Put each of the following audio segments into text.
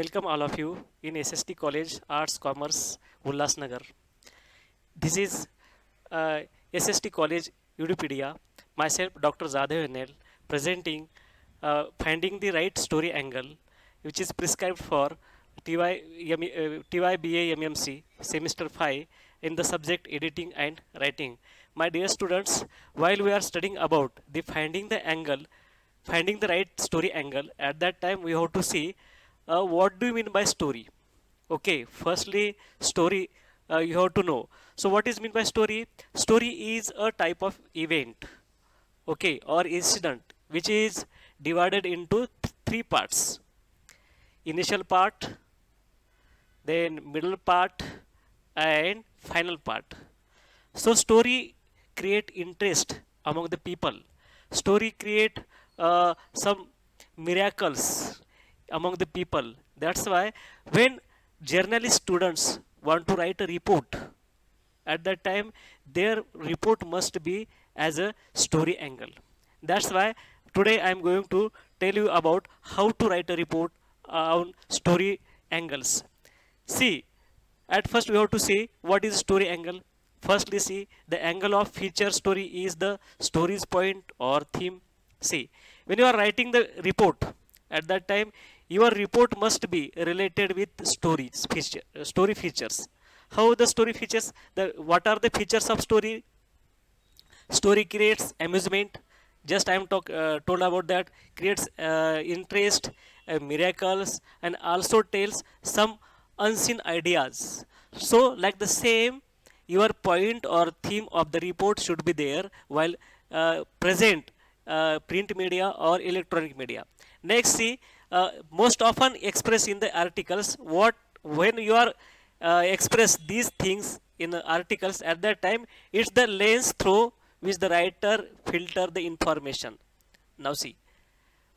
welcome all of you in SST College Arts Commerce Ullasnagar. This is SST College Udipedia. Myself, Dr. Zadev Enel, presenting finding the right story angle, which is prescribed for TYBA MMC semester 5 in the subject editing and writing. My dear students, while we are studying about the finding the right story angle, at that time we have to see what do you mean by story. Okay, firstly, story you have to know. So, what is mean by story? Story is a type of event, okay, or incident which is divided into three parts: initial part, then middle part, and final part. So, story create interest among the people. Story create some miracles among the people. That's why when journalist students want to write a report, at that time their report must be as a story angle. That's why today I am going to tell you about how to write a report on story angles. See, at first we have to see what is story angle. Firstly, see the angle of feature story is the story's point or theme. See, when you are writing the report, at that time your report must be related with story features. How the story features? What are the features of story? Story creates amusement. Just I am told about that. Creates interest, miracles, and also tells some unseen ideas. So, like the same, your point or theme of the report should be there while present print media or electronic media. Next, see, most often expressed in the articles. What when you are express these things in the articles, at that time it's the lens through which the writer filter the information. Now see,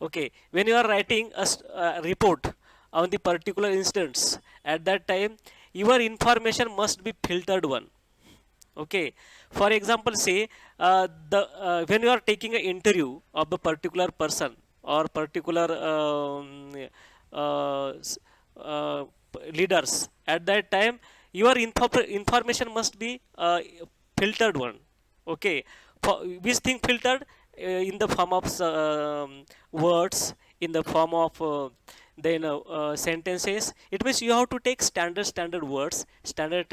okay, when you are writing a report on the particular instance, at that time your information must be filtered one. Okay, for example, say the when you are taking an interview of a particular person or particular uh, s- uh, leaders, at that time your information must be filtered one. Okay, for which thing filtered in the form of words, in the form of sentences. It means you have to take standard words, standard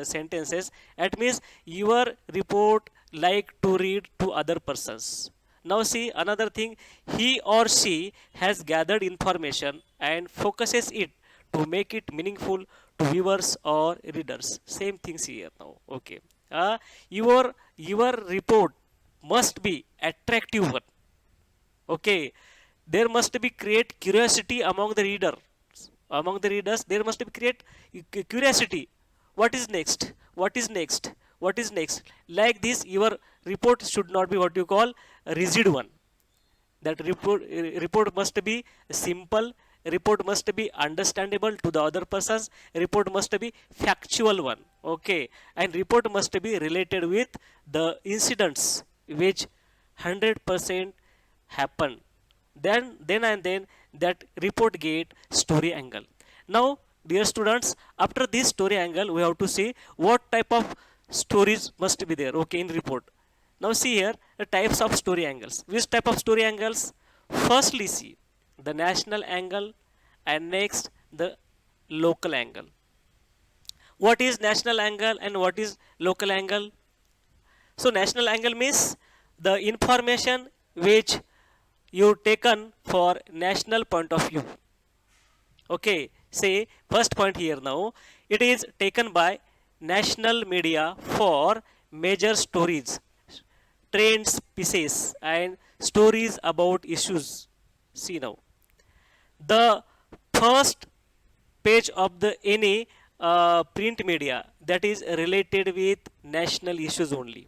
sentences. It means your report like to read to other persons. Now see another thing, he or she has gathered information and focuses it to make it meaningful to viewers or readers. Same things here now. Okay, uh, your report must be attractive one. Okay, there must be create curiosity among the readers. There must be create curiosity. What is next, what is next, like this. Your report should not be what you call a rigid one. That report must be simple, report must be understandable to the other persons, report must be factual one. Okay, and report must be related with the incidents which 100% happen. Then and then that report get story angle. Now dear students, after this story angle we have to see what type of stories must be there, okay, in report. Now see here the types of story angles. Which type of story angles? Firstly, see the national angle, and next the local angle. What is national angle and what is local angle? So national angle means the information which you taken for national point of view. Okay, say first point here now. It is taken by national media for major stories, trends, pieces, and stories about issues. See now, the first page of the any print media that is related with national issues only.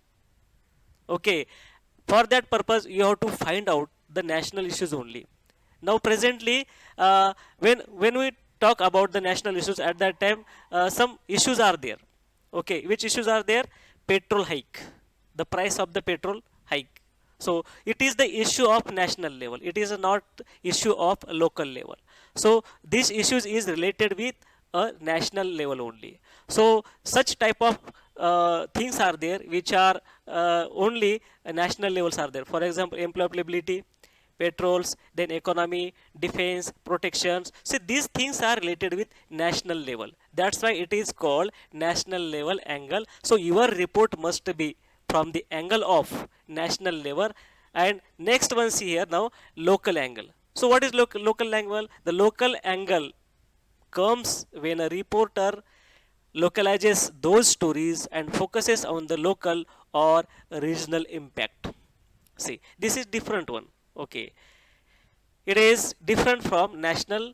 Okay, for that purpose you have to find out the national issues only. Now presently, when we talk about the national issues, at that time some issues are there. Okay, which issues are there? Petrol hike, the price of the petrol hike. So it is the issue of national level, it is not issue of local level. So these issues is related with a national level only. So such type of things are there which are only national levels are there. For example, employability, patrols, then economy, defense, protections. See, these things are related with national level. That's why it is called national level angle. So your report must be from the angle of national level. And next one, see here now, local angle. So what is local angle? The local angle comes when a reporter localizes those stories and focuses on the local or regional impact. See, this is different one. Okay, it is different from national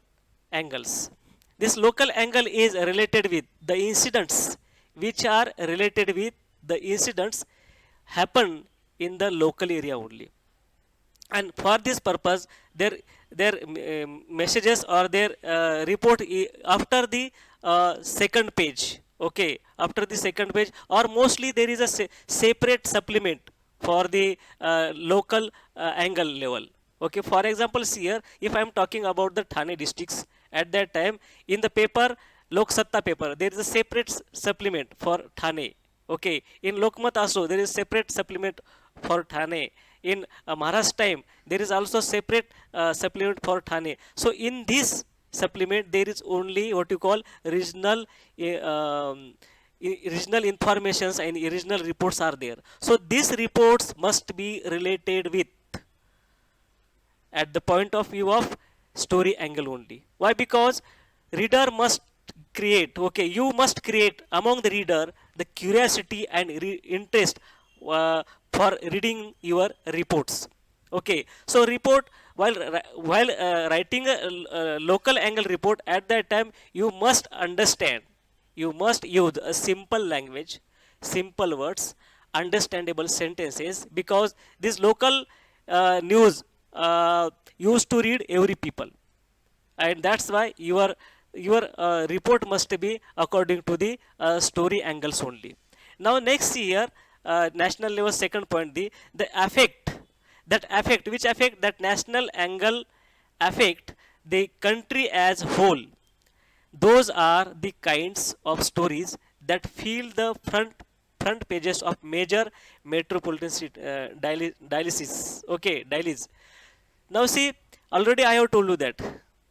angles. This local angle is related with the incidents which are related with the incidents happen in the local area only. And for this purpose their messages or their report after the second page. Okay, after the second page, or mostly there is a separate supplement for the local angle level. Okay, for example, see here, if I am talking about the Thane districts, at that time in the paper, Lok Satta paper, there is a separate supplement for Thane. Okay, in Lokmat also there is separate supplement for Thane. In Maharashtra time there is also separate supplement for Thane. So in this supplement there is only what you call regional regional informations and regional reports are there. So these reports must be related with at the point of view of story angle only. Why? Because reader must create, okay, you must create among the reader the curiosity and interest for reading your reports. Okay, so report, while writing a local angle report, at that time you must understand, you must use a simple language, simple words, understandable sentences, because this local news used to read every people, and that's why your report must be according to the story angles only. Now next here, national level second point, the affect, that affect, which affect, that national angle affect the country as whole. Those are the kinds of stories that fill the front pages of major metropolitan dialysis. Okay, dailies. Now see, already I have told you that.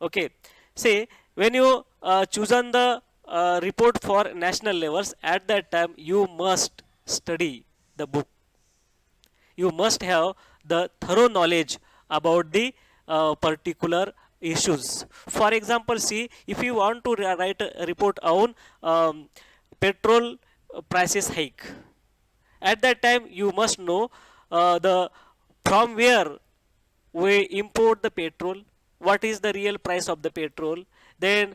Okay, say when you chosen the report for national levels, at that time you must study the book. You must have the thorough knowledge about the particular issues. For example, see, if you want to write a report on petrol prices hike, at that time you must know the from where we import the petrol, what is the real price of the petrol, then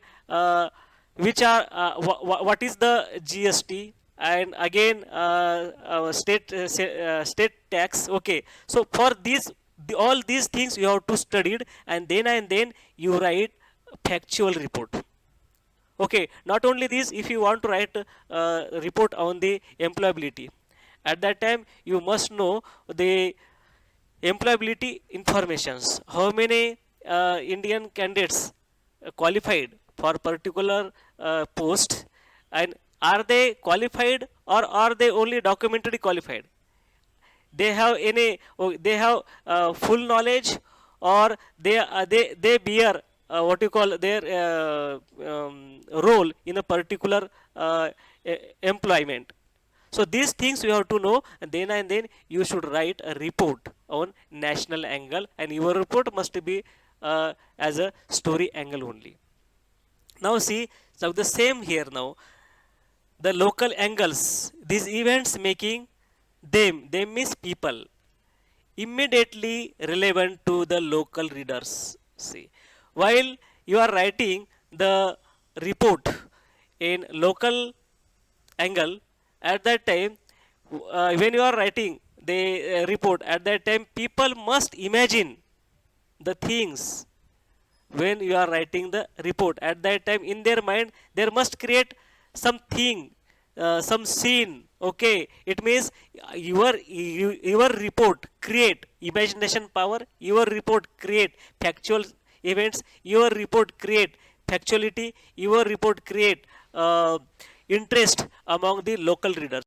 which are what is the GST, and again state tax. Okay, so for these all these things you have to study, and then you write factual report. Okay, not only this, if you want to write report on the employability, at that time you must know the employability informations, how many Indian candidates qualified for particular post, and are they qualified or are they only documentary qualified, they have any, they have full knowledge, or they bear what you call their role in a particular employment. So these things you have to know, and then you should write a report on national angle, and your report must be as a story angle only. Now see, so the same here now, the local angles, these events making them means people immediately relevant to the local readers. See, while you are writing the report in local angle, at that time when you are writing the report, at that time people must imagine the things. When you are writing the report, at that time in their mind there must create something, some scene. Okay, it means your report create imagination power, your report create factual events, your report create factuality, your report create interest among the local readers.